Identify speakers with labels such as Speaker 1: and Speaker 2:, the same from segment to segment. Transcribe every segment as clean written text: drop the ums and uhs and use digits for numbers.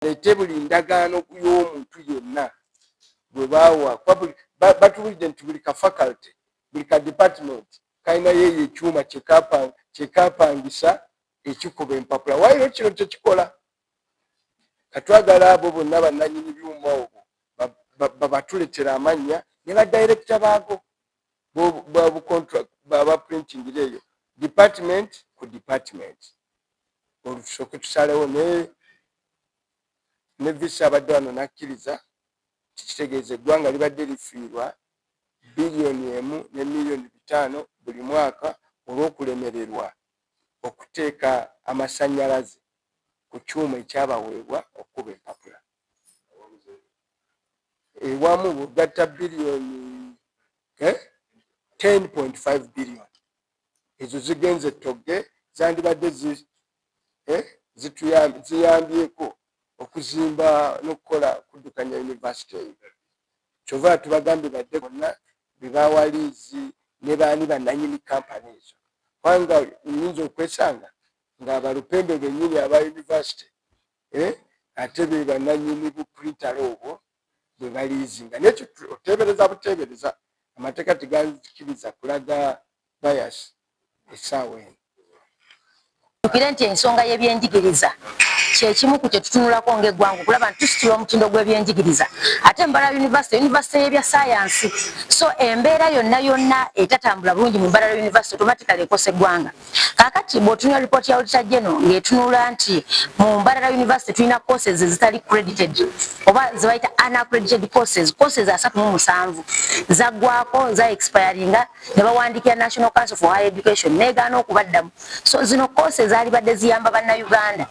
Speaker 1: buli ndagaano y'omuntu yonna bwe baawa batuwulidde nti buli ka faculty buli ka department kalina yeeyo ekyuma kyekapangisa ekikuba empapula. Waayiro kino tekikola. Katwagala abo bonna bannannyini byuma obwo babatuletera amannya ne badirector baago baba printing eyo department ku department. Olusoke tusalewo ne visa abadde wano nakkiriza kitegeeza eggwanga libadde lifiirwa biliyoni 1 ne miliyoni 5 buli mwaka olw'okulemererwa okuteeka amasannyalaze ku kyuma ekyabaweebwa okuba empapula. Ewamu bugatta biliyoni 10.5 biliyoni. Ezo zigenze togge zandibadde ziyambyeko okuzimba n'okukola kuddukanya university eyo. Kyova tubagambye badde bonna bebaawa liizi ne baani bannannyini kampani ezo. Kubanga nyinza okwesanga ng'abalupembe bennyini aba university ate be bannannyini bu printale obwo bwe baliizinga. Nekyo oteebereza buteebereza amateeka teganzikiriza kulaga bias essaawa eno.
Speaker 2: Tukire nti ensonga y'ebyenjigiriza kyekimu ku kye tutunulako ng'eggwanga okulaba nti tusitula omutindo gw'ebyenjigiriza. Ate Mbarara University y'ebya science. So embeera yonna etatambula bulungi mu Mbarara University automatically ekosa eggwanga. Kaakati bw'otunula lipooti ya Auditor General ng'etunula nti mu Mbarara University tulina courses zitali credited oba ze bayita unaccredited courses 37 zaggwako za expiringa ne bawandiikira National Council for Higher Education negaana okubaddamu. So zino courses zaali badde ziyamba bannayuganda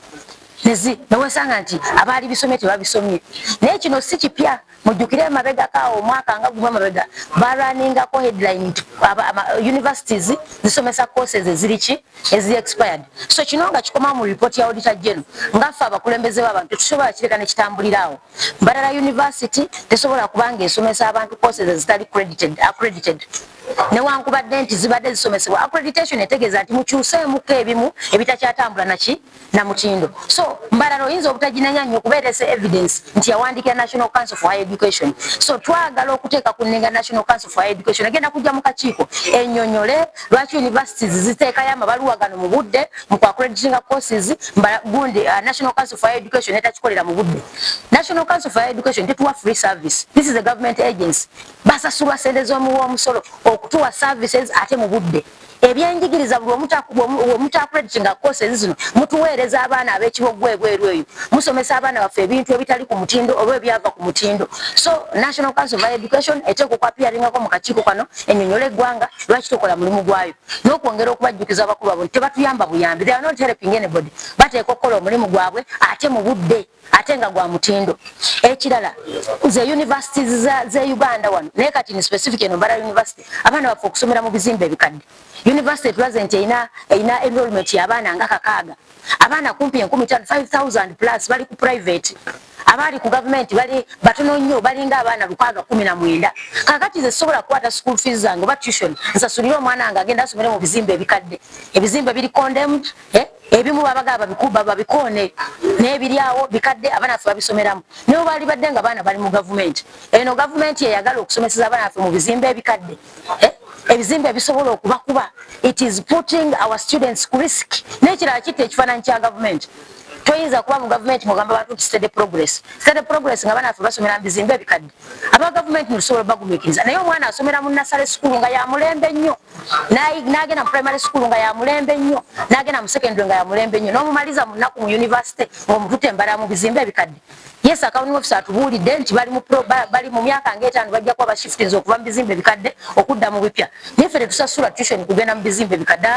Speaker 2: newesanga nti abaali bisomye tebabisomye. Naye kino si kipya. Mujjukire emabega kaawo omwaka nga gumu emabega baraningako headline universities zisomesa courses eziri expired. So kino nga kikoma mu report ya Auditor General ngaffe abakulembeze b'abantu tusobola kireka ne kitambuliraawo. Mbarara University tesobola kubanga esomesa abantu courses ezitali accredited. Newankubadde nti zibadde zisomesebwa accreditation etegeeza nti mukyuseemuko ebimu ebitakyatambula na mutindo. So Mbarara oyinza obutaginanya nnyo okubeeresa evidence nti yawandiikira National Council for Higher Education. So twagala okuteeka ku nnenga National Council for Higher Education agenda kujja mu kakiiko ennyonnyole lwaki universities ziteekayo amabaluwa gano mu budde mu accrediting courses gundi National Council for Higher Education etakikolera mu budde. National Council for Higher Education tetuwa free service. This is a government agency. Basasulwa sente z'omusolo okutuwa services ate mu budde. Ebyenjigiriza buli omutakreditinga courses zino mutuweereza abaana ab'ekiboggwa ebweru eyo musomesa abaana baffe ebintu ebitali ku mutindo oba ebyava ku mutindo. So National Council of Higher Education eteeka okwapiyaringako mu kakiiko kano ennyonnyola eggwanga lwaki tukola mulimu gwayo n'okwongera okubajjukiza abakulu abo nti tebatuyamba buyambi. They are not helping anybody. Bateeka okukola omulimu gwabwe ate mu budde ate nga gwa mutindo. Ekirala ze universities ze Uganda wano naye kati ni specific eno Mbarara University abaana baffe okusomera mu bizimbe ebikadde. University present ina enrollment y'abaana nga kakaaga. Abaana kumpi 5,000 plus bali ku private. Abali ku government bali batono nnyo balinga abaana 19. Kakati ze sobola kwata school fees zange ba tuition nsasulira omwana nga agenda asomere mu bizimbe ebikadde. Ebizimbe biri condemned ebimu babagaba bikuba babikone n'ebiryawo bikadde abaana afe babisomeramu. Nibo bali badde nga abaana bali mu government. Eno government yeyagala okusomeseza abaana afe mu bizimbe ebikadde. Ebizimbe bisobola okubakuba. It is putting our students ku risk. Nekirala kitte ekifaananyi kya government. Toyinza kuba mu government mugamba bantu nti steady progress. Steady progress nga abaana afe basomera mu bizimbe ebikadde. Aba government musobola bagumikiriza. Naye omwana asomera mu nursery school nga ya mulembe nnyo. N'agenda mu primary school nga ya mulembe nnyo. N'agenda mu secondary nga ya mulembe nnyo. N'omumaliza mu nnaku mu university ng'omutute Mbarara mu bizimbe ebikadde. Yes, accounting officer atubuulidde nti bali mu myaka ng'etaano bajja kuba bashiftinze okuva mu bizimbe ebikadde okudda mu bipya. Naye ffe tusasula tuition kugenda mu bizimbe ebikadde.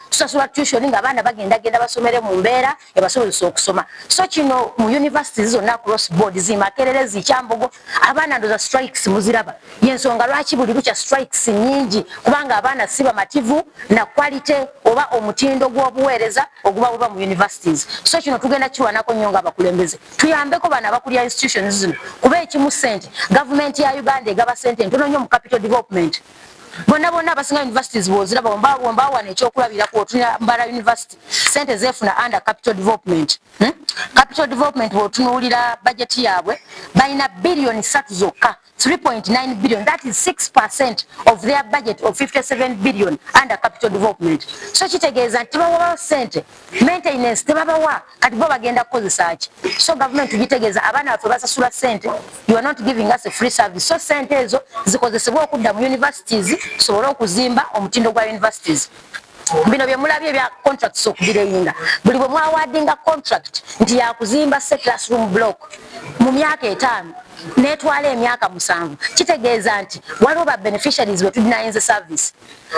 Speaker 2: Tusasula tuition ng'abaana bagenda basomere mu mbeera ebasobozesa okusoma. So kino mu universities zonna across board Makerere Kyambogo abaana ndoza strikes muziraba. Yensonga lwaki buli lukya strikes nnyingi kubanga abaana si bamativu na quality oba omutindo gw'obuweereza oguba mu universities. So kino tugenda kiwanako nnyo ng'abakulembeze. Tuyambeko bana bakulya institutions zino kuba ekimu sente government ya Uganda egaba sente ntono nnyo mu capital development. bonna abasinga universities bw'oziraba wombawana ekyokulabirako otunya Mbarara University sente zeefuna under capital development. Capital development bw'otunuulira budget yaabwe balina billion 3 zokka, 3.9 billion. That is 6% of their budget of 57 billion under capital development. So kitegeeza nti tebawa sente maintenance tebabawa kati bo bagenda kukozesa ki. So government tugitegeeza abaana baffe basasula sente, you are not giving us a free service. So sente ezo zikozesebwa okudda mu universities sobole okuzimba omutindo gwa universities. Bino bye mulabye bya contracts okubireyinga buli bwe mwawadinga contract nti yakuzimba classroom block mu myaka 5 netwala emyaka 7 kitegeeza nti waliwo ba beneficiaries betudinayinze service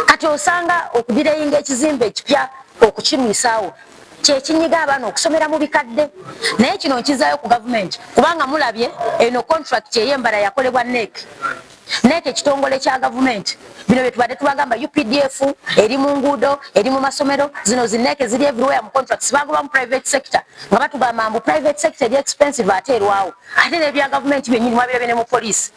Speaker 2: kati osanga okubireyinga ekizimbe ekipya okukimwisaawo kyekinyiga abaana okusomera mu bikadde naye kino nkizaayo ku government kubanga mulabye eno contract ey'Embara yakolebwa NEC ekitongole kya government bino bye tubadde tubagamba UPDF eri mu nguudo eri mu masomero zino zineke ziri everywhere mu contracts bagoba mu private sector nga batugamba mbu private sector eri expensive ate erwawo ate n'ebya government byennyini mwabirabye ne mu police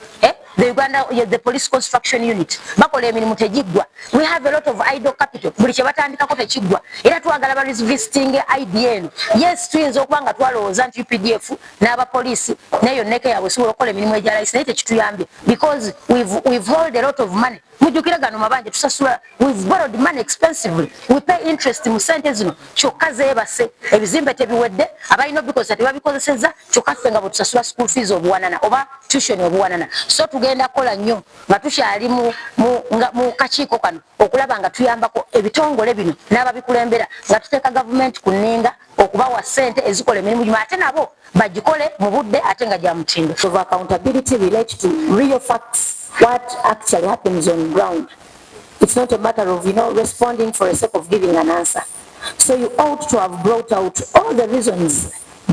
Speaker 2: the Uganda the police construction unit bakola emirimu tegiggwa. We have a lot of idle capital buli kye batandikako tekiggwa era twagala ba revisiting IDN. Yes tuyinza okuba nga twalowooza nti UPDF n'abapoliisi neyo neke yaabwe sobola okukola emirimu egya layisi naye tekituyambye because we've hold a lot of money. Mujukira gano mabanje tusasula, we've borrowed money expensively, we pay interest mu sente zino kyokka zeebase ebizimbe tebiwedde abalina obikoze tebabikozesezza kyokka ffe nga bwe tusasula school fees obuwanana oba tuition obuwanana. So tugenda kola nnyo nga tukyali mu kakiiko kano okulaba nga tuyambako ebitongole bino n'ababikulembera nga tuteeka gavumenti ku nninga okubawa sente ezikola emirimu gimu ate nabo bagikole mu budde ate nga gya mutindo. So accountability relates to real facts, what actually happens on ground. It's not a matter of, responding for the sake of giving an answer. So you ought to have brought out all the reasons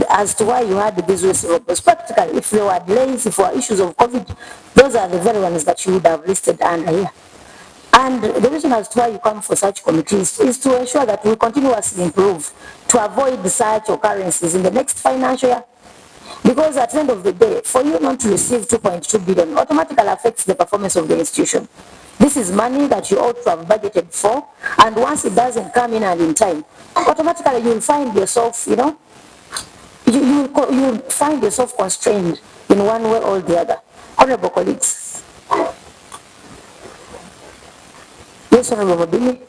Speaker 2: as to why you had these receivables. Practically, if there were delays, if there were issues of COVID, those are the very ones that you would have listed under here. And the reason as to why you come for such committees is to ensure that we continuously improve to avoid such occurrences in the next financial year. Because at the end of the day, for you not to receive 2.2 billion automatically affects the performance of the institution. This is money that you ought to have budgeted for, and once it doesn't come in and in time, automatically you will find yourself, you will find yourself constrained in one way or the other. Honorable colleagues. Yes, Honorable Billy.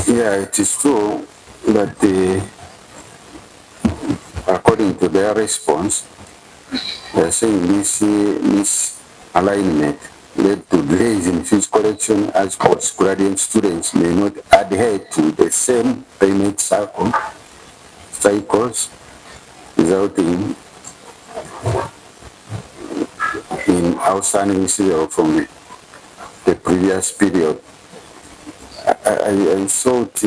Speaker 3: Yeah, it is true that according to their response, they are saying this misalignment led to delays in fees collection as postgraduate students may not adhere to the same payment cycles, resulting in outstanding receivable from the previous period. I thought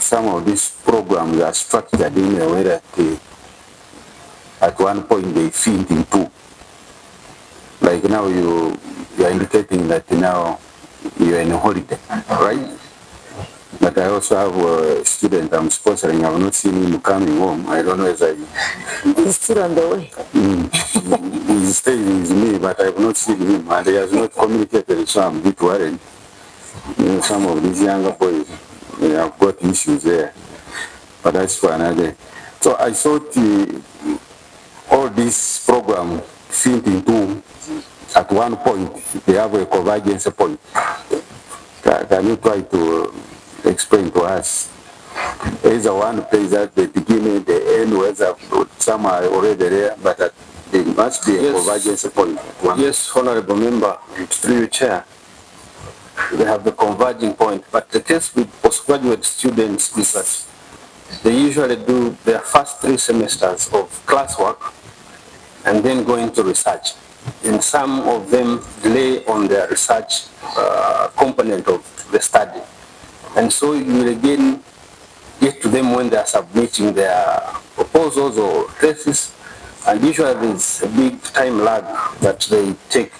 Speaker 3: some of these programs are structured in a way that at one point they feed in two. Like now you are indicating that now you are in a holiday, right? But I also have a student I'm sponsoring. I have not seen him coming home. I don't know if
Speaker 2: he's still on the way.
Speaker 3: He's staying with me, but I have not seen him, and he has not communicated, so I'm a bit worried. Some of these younger boys, they have got issues there, but that's for another day. So I thought all this program fit into, at one point, they have a convergence point. Can you try to explain to us? Is the one pays at the beginning, the end, whether some are already there, but there must be a convergence point.
Speaker 4: Yes, Honorable Member, through your chair. They have the converging point, but the case with postgraduate students is that they usually do their first 3 semesters of classwork and then go into research. And some of them delay on their research component of the study. And so you will again get to them when they are submitting their proposals or thesis, and usually there's a big time lag that they take.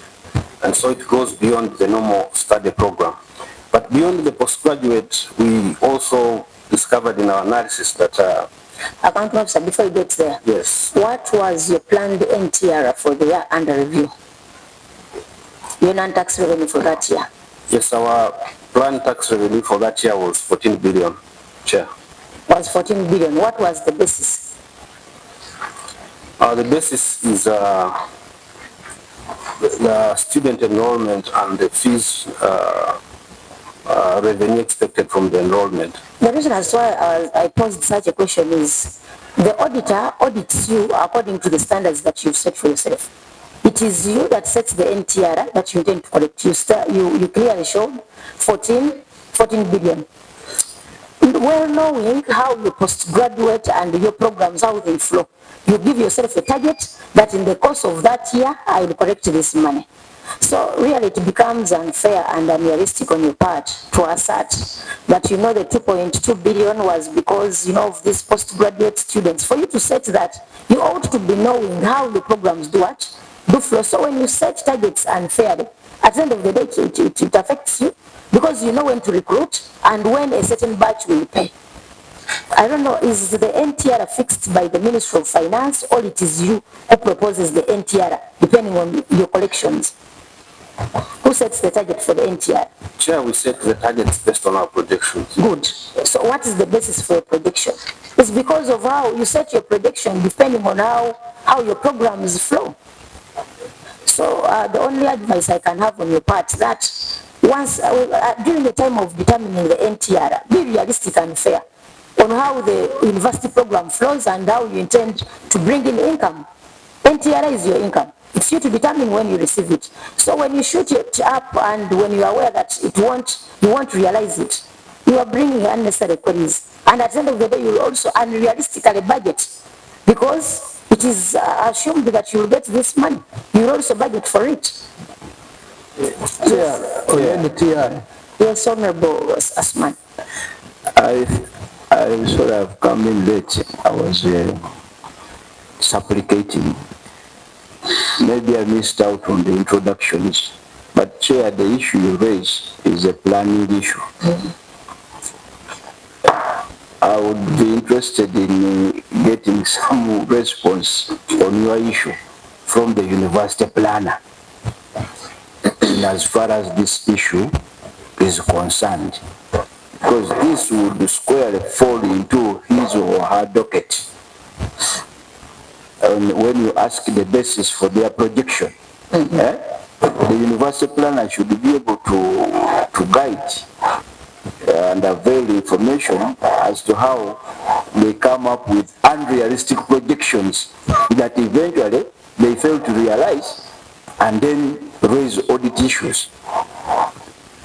Speaker 4: And so it goes beyond the normal study program. But beyond the postgraduate, we also discovered in our analysis that...
Speaker 2: Accounting officer, before you get there,
Speaker 4: yes.
Speaker 2: What was your planned NTR for the year under review? Your non-tax revenue for that year?
Speaker 4: Yes, our planned tax revenue for that year was 14 billion, Chair.
Speaker 2: Was 14 billion. What was the basis?
Speaker 4: The basis is the student enrollment and the fees revenue expected from the enrollment.
Speaker 2: The reason as why I posed such a question is the auditor audits you according to the standards that you've set for yourself. It is you that sets the NTR that you intend to collect. You clearly showed 14 billion. Well knowing how your postgraduate and your programs, how they flow, you give yourself a target that in the course of that year, I will collect this money. So really it becomes unfair and unrealistic on your part to assert that the 2.2 billion was because of these postgraduate students. For you to set that, you ought to be knowing how the programs do flow. So when you set targets unfairly, at the end of the day it affects you because you know when to recruit and when a certain batch will pay. I don't know, is the NTR fixed by the Ministry of Finance or it is you who proposes the NTR depending on your collections? Who sets the target for the NTR?
Speaker 4: Chair, we set the targets based on our projections.
Speaker 2: Good. So what is the basis for your prediction? It's because of how you set your prediction depending on how your programs flow. So the only advice I can have on your part is that once during the time of determining the NTR, be realistic and fair on how the university program flows and how you intend to bring in income. NTR is your income. It's you to determine when you receive it. So when you shoot it up and when you are aware that you won't realize it, you are bringing unnecessary queries. And at the end of the day, you will also unrealistically budget because it is assumed that you will get this money. You will also budget for it. Yes, Honorable Asman.
Speaker 3: I sort of come in late. I was supplicating. Maybe I missed out on the introductions, but Chair, the issue you raise is a planning issue. I would be interested in getting some response on your issue from the university planner. And as far as this issue is concerned, because this would squarely fall into his or her docket. And when you ask the basis for their projection, the university planner should be able to guide and avail information as to how they come up with unrealistic projections that eventually they fail to realize and then raise audit issues.